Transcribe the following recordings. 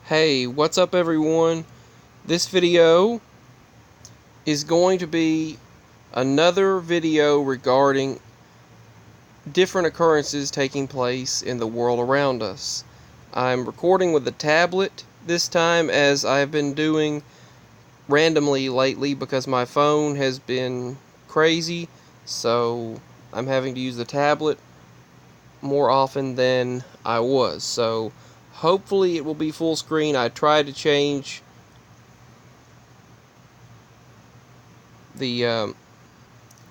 Hey, what's up everyone? This video is going to be another video regarding different occurrences taking place in the world around us. I'm recording with a tablet this time, as I've been doing randomly lately because my phone has been crazy, so I'm having to use the tablet more often than I was. So hopefully it will be full screen. I tried to change the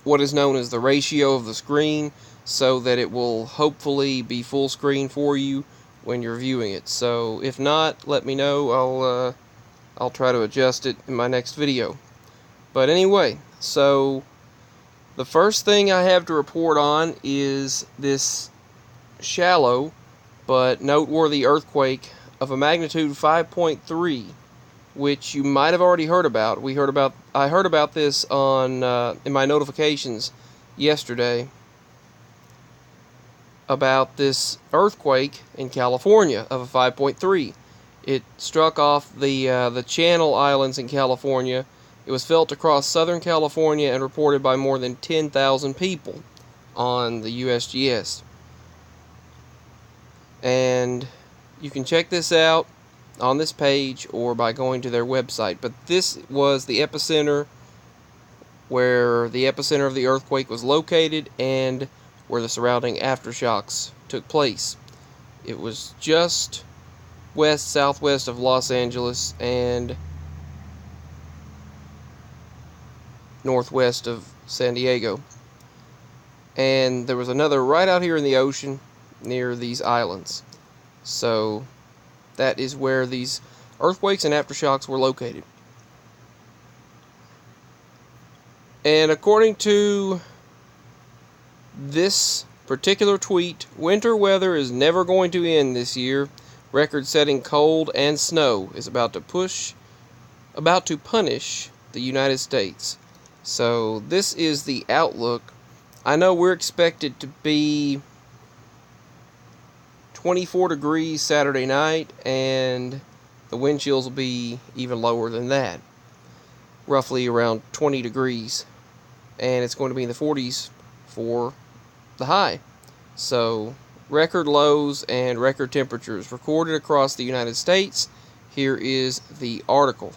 what is known as the ratio of the screen so that it will hopefully be full screen for you when you're viewing it. So if not, let me know. I'll try to adjust it in my next video. But anyway, so the first thing I have to report on is this shallow but noteworthy earthquake of a magnitude 5.3, which you might have already heard about. I heard about this on in my notifications yesterday about this earthquake in California of a 5.3. It struck off the Channel Islands in California. It was felt across Southern California and reported by more than 10,000 people on the USGS. And you can check this out on this page or by going to their website. But this was the epicenter, where the epicenter of the earthquake was located and where the surrounding aftershocks took place. It was just southwest of Los Angeles and northwest of San Diego. And there was another right out here in the ocean near these islands. So that is where these earthquakes and aftershocks were located. And according to this particular tweet, winter weather is never going to end this year. Record-setting cold and snow is about to punish the United States. So this is the outlook. I know we're expected to be 24 degrees Saturday night, and the wind chills will be even lower than that, roughly around 20 degrees, and it's going to be in the 40s for the high. So record lows and record temperatures recorded across the United States. Here is the article.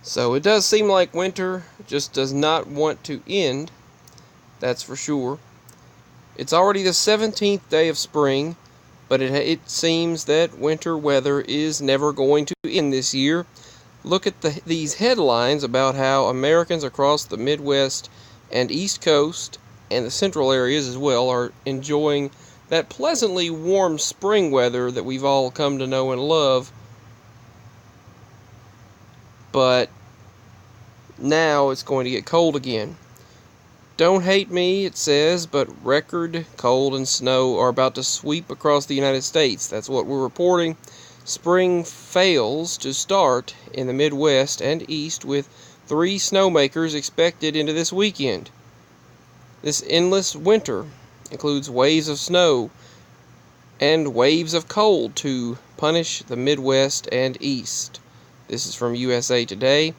So it does seem like winter just does not want to end, that's for sure. It's already the 17th day of spring, but it seems that winter weather is never going to end this year. Look at these headlines about how Americans across the Midwest and East Coast and the central areas as well are enjoying that pleasantly warm spring weather that we've all come to know and love. But now it's going to get cold again. Don't hate me, it says, but record cold and snow are about to sweep across the United States. That's what we're reporting. Spring fails to start in the Midwest and East, with 3 snowmakers expected into this weekend. This endless winter includes waves of snow and waves of cold to punish the Midwest and East. This is from USA Today.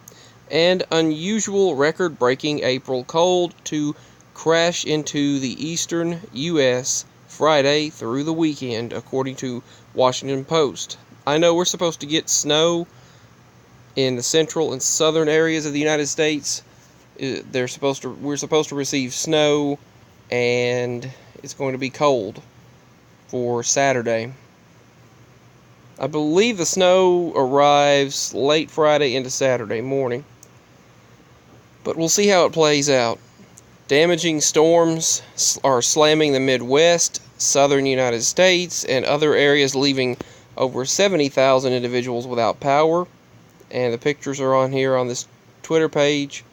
And unusual record-breaking April cold to crash into the eastern U.S. Friday through the weekend, according to Washington Post. I know we're supposed to get snow in the central and southern areas of the United States. We're supposed to receive snow, and it's going to be cold for Saturday. I believe the snow arrives late Friday into Saturday morning. But we'll see how it plays out. Damaging storms are slamming the Midwest, southern United States, and other areas, leaving over 70,000 individuals without power. And the pictures are on here on this Twitter page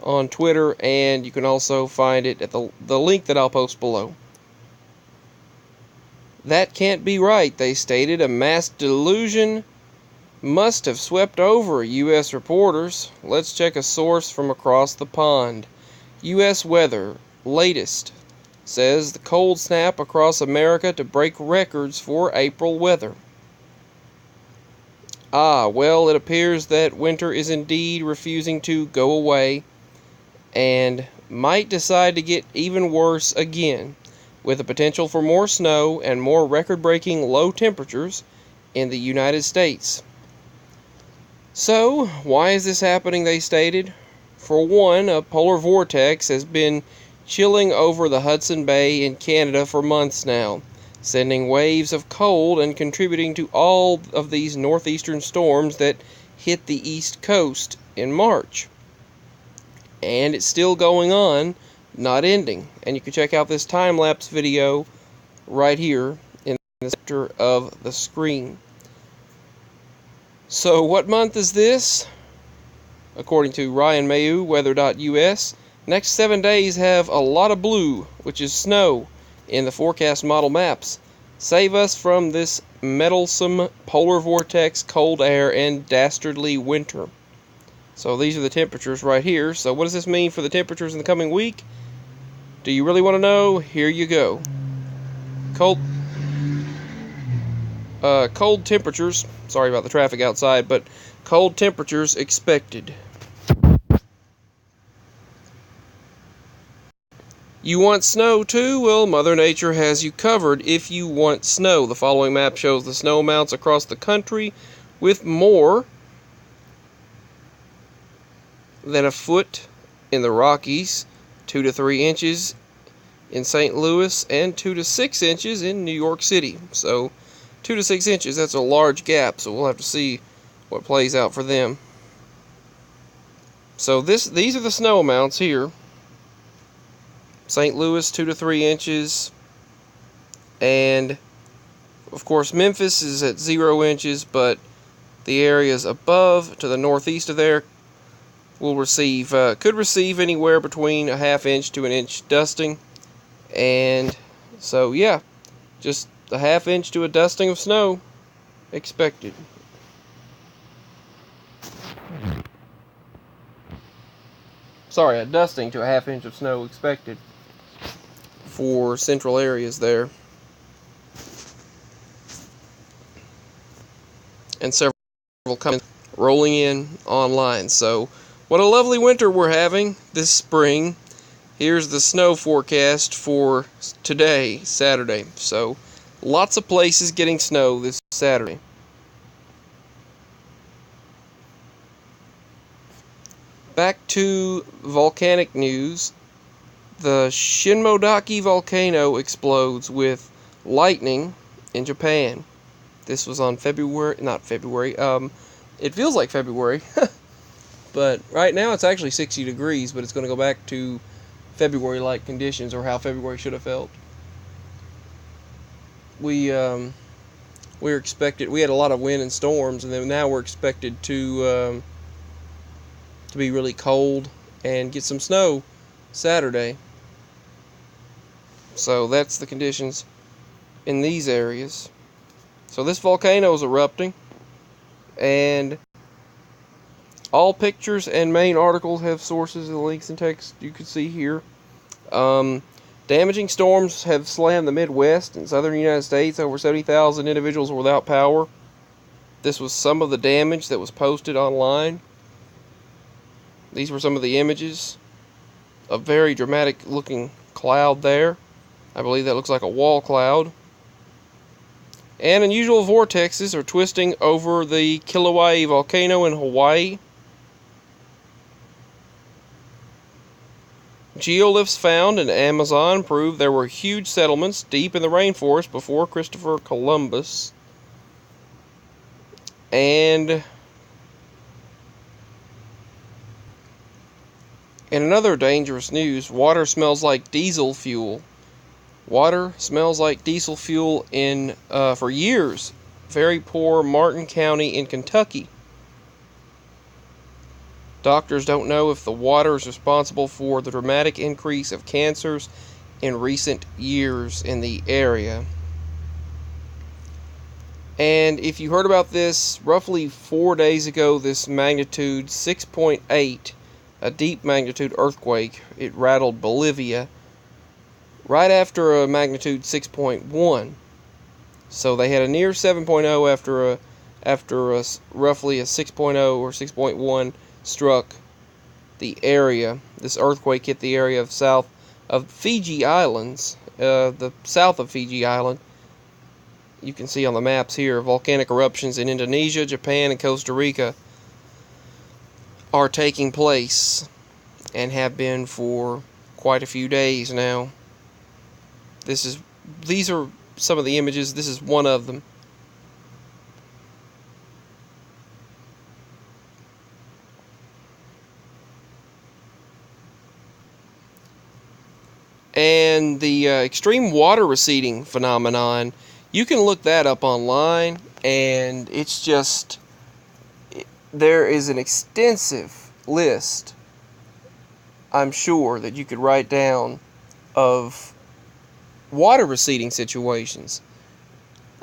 on Twitter, and you can also find it at the link that I'll post below. That can't be right, they stated. A mass delusion must have swept over U.S. reporters. Let's check a source from across the pond. U.S. weather latest says the cold snap across America to break records for April weather. Well, it appears that winter is indeed refusing to go away and might decide to get even worse again, with the potential for more snow and more record-breaking low temperatures in the United States. So, why is this happening, they stated? For one, a polar vortex has been chilling over the Hudson Bay in Canada for months now, sending waves of cold and contributing to all of these northeastern storms that hit the East Coast in March. And it's still going on, not ending. And you can check out this time-lapse video right here in the center of the screen. So what month is this? According to Ryan Mayu, weather.us, next 7 days have a lot of blue, which is snow, in the forecast model maps. Save us from this meddlesome polar vortex, cold air, and dastardly winter. So these are the temperatures right here. So what does this mean for the temperatures in the coming week? Do you really want to know? Here you go. Cold temperatures, sorry about the traffic outside, but cold temperatures expected. You want snow too? Well, Mother Nature has you covered if you want snow. The following map shows the snow amounts across the country, with more than a foot in the Rockies, 2 to 3 inches in St. Louis, and 2 to 6 inches in New York City. So 2 to 6 inches, that's a large gap, so we'll have to see what plays out for them. So these are the snow amounts here. St. Louis, 2 to 3 inches, and of course Memphis is at 0 inches, but the areas above to the northeast of there will receive, could receive anywhere between a ½ inch to an inch dusting. And so yeah, just a ½ inch to a dusting of snow expected. Sorry, a dusting to a ½ inch of snow expected for central areas there. And several coming rolling in online. So what a lovely winter we're having this spring. Here's the snow forecast for today, Saturday. So lots of places getting snow this Saturday. Back to volcanic news. The Shinmodaki volcano explodes with lightning in Japan. This was on it feels like February. But right now it's actually 60 degrees, but it's going to go back to February-like conditions, or how February should have felt. We had a lot of wind and storms, and then now we're expected to be really cold and get some snow Saturday. So that's the conditions in these areas. So this volcano is erupting, and all pictures and main articles have sources and links and text you can see here. Damaging storms have slammed the Midwest and southern United States. Over 70,000 individuals were without power. This was some of the damage that was posted online. These were some of the images. A very dramatic looking cloud there. I believe that looks like a wall cloud. And unusual vortexes are twisting over the Kilauea volcano in Hawaii. Geoliths found in Amazon prove there were huge settlements deep in the rainforest before Christopher Columbus. And in another dangerous news, water smells like diesel fuel. Water smells like diesel fuel in, for years, very poor Martin County in Kentucky. Doctors don't know if the water is responsible for the dramatic increase of cancers in recent years in the area. And if you heard about this, roughly 4 days ago, this magnitude 6.8, a deep magnitude earthquake, it rattled Bolivia right after a magnitude 6.1. So they had a near 7.0 after after roughly a 6.0 or 6.1 struck the area. This earthquake hit the area of south of Fiji Islands, the south of Fiji Island. You can see on the maps here, volcanic eruptions in Indonesia, Japan, and Costa Rica are taking place and have been for quite a few days now. These are some of the images. This is one of them. And the extreme water receding phenomenon, you can look that up online, and it's just, there is an extensive list, I'm sure, that you could write down of water receding situations.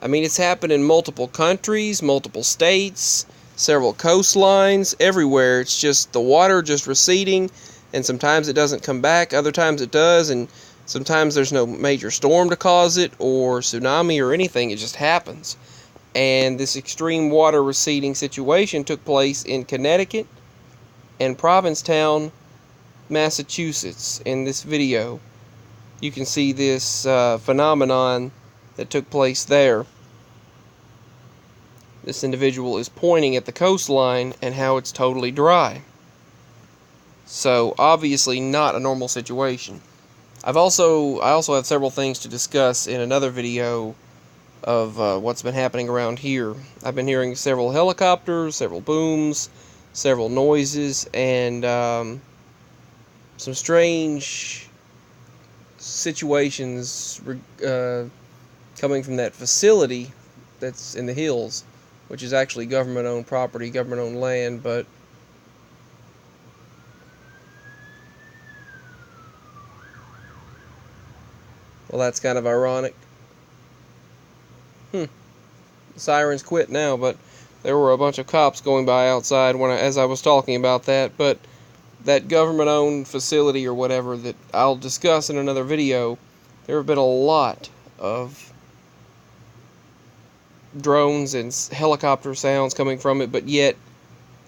I mean, it's happened in multiple countries, multiple states, several coastlines, everywhere. It's just the water just receding, and sometimes it doesn't come back, other times it does, and sometimes there's no major storm to cause it, or tsunami or anything, it just happens. And this extreme water receding situation took place in Connecticut and Provincetown, Massachusetts. In this video, you can see this phenomenon that took place there. This individual is pointing at the coastline and how it's totally dry. So obviously not a normal situation. I also have several things to discuss in another video of what's been happening around here. I've been hearing several helicopters, several booms, several noises, and some strange situations coming from that facility that's in the hills, which is actually government-owned property, government-owned land, but well, that's kind of ironic. The sirens quit now, but there were a bunch of cops going by outside as I was talking about that. But that government-owned facility or whatever that I'll discuss in another video, there have been a lot of drones and helicopter sounds coming from it,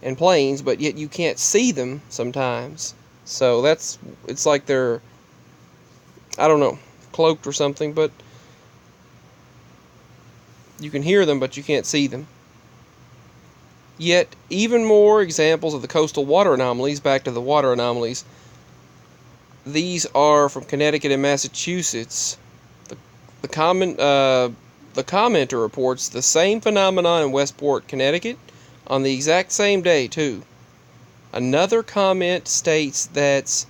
and planes, but yet you can't see them sometimes. So it's like they're, I don't know, cloaked or something, but you can hear them, but you can't see them. Yet, even more examples of the coastal water anomalies. Back to the water anomalies. These are from Connecticut and Massachusetts. The commenter reports the same phenomenon in Westport, Connecticut, on the exact same day, too. Another comment states that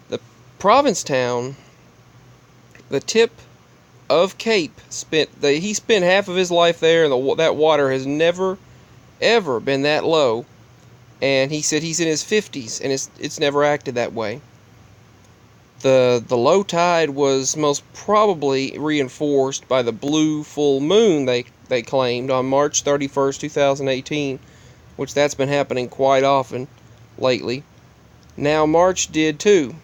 the Provincetown, the tip of Cape, he spent half of his life there, and that water has never, ever been that low. And he said he's in his 50s, and it's never acted that way. The low tide was most probably reinforced by the blue full moon they claimed on March 31st, 2018, which that's been happening quite often lately. Now March did too.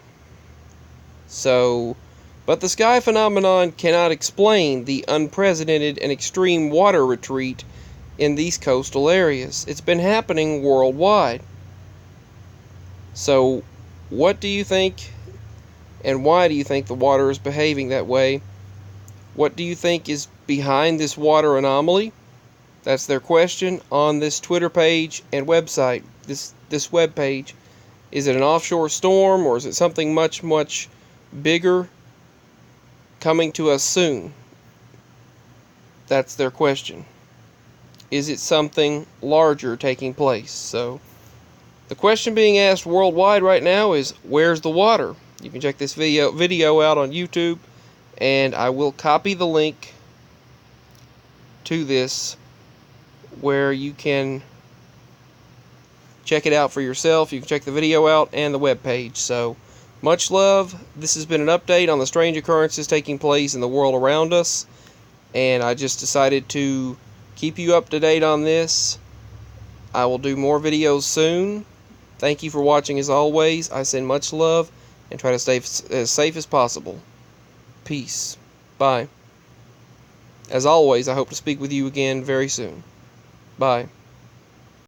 But the sky phenomenon cannot explain the unprecedented and extreme water retreat in these coastal areas. It's been happening worldwide. So, what do you think, and why do you think the water is behaving that way? What do you think is behind this water anomaly? That's their question on this Twitter page and website, this web page. Is it an offshore storm, or is it something much, much bigger coming to us soon? That's their question. Is it something larger taking place? So, the question being asked worldwide right now is, where's the water? You can check this video out on YouTube, and I will copy the link to this where you can check it out for yourself. You can check the video out and the webpage. So, much love. This has been an update on the strange occurrences taking place in the world around us, and I just decided to keep you up to date on this. I will do more videos soon. Thank you for watching as always. I send much love and try to stay as safe as possible. Peace. Bye. As always, I hope to speak with you again very soon. Bye.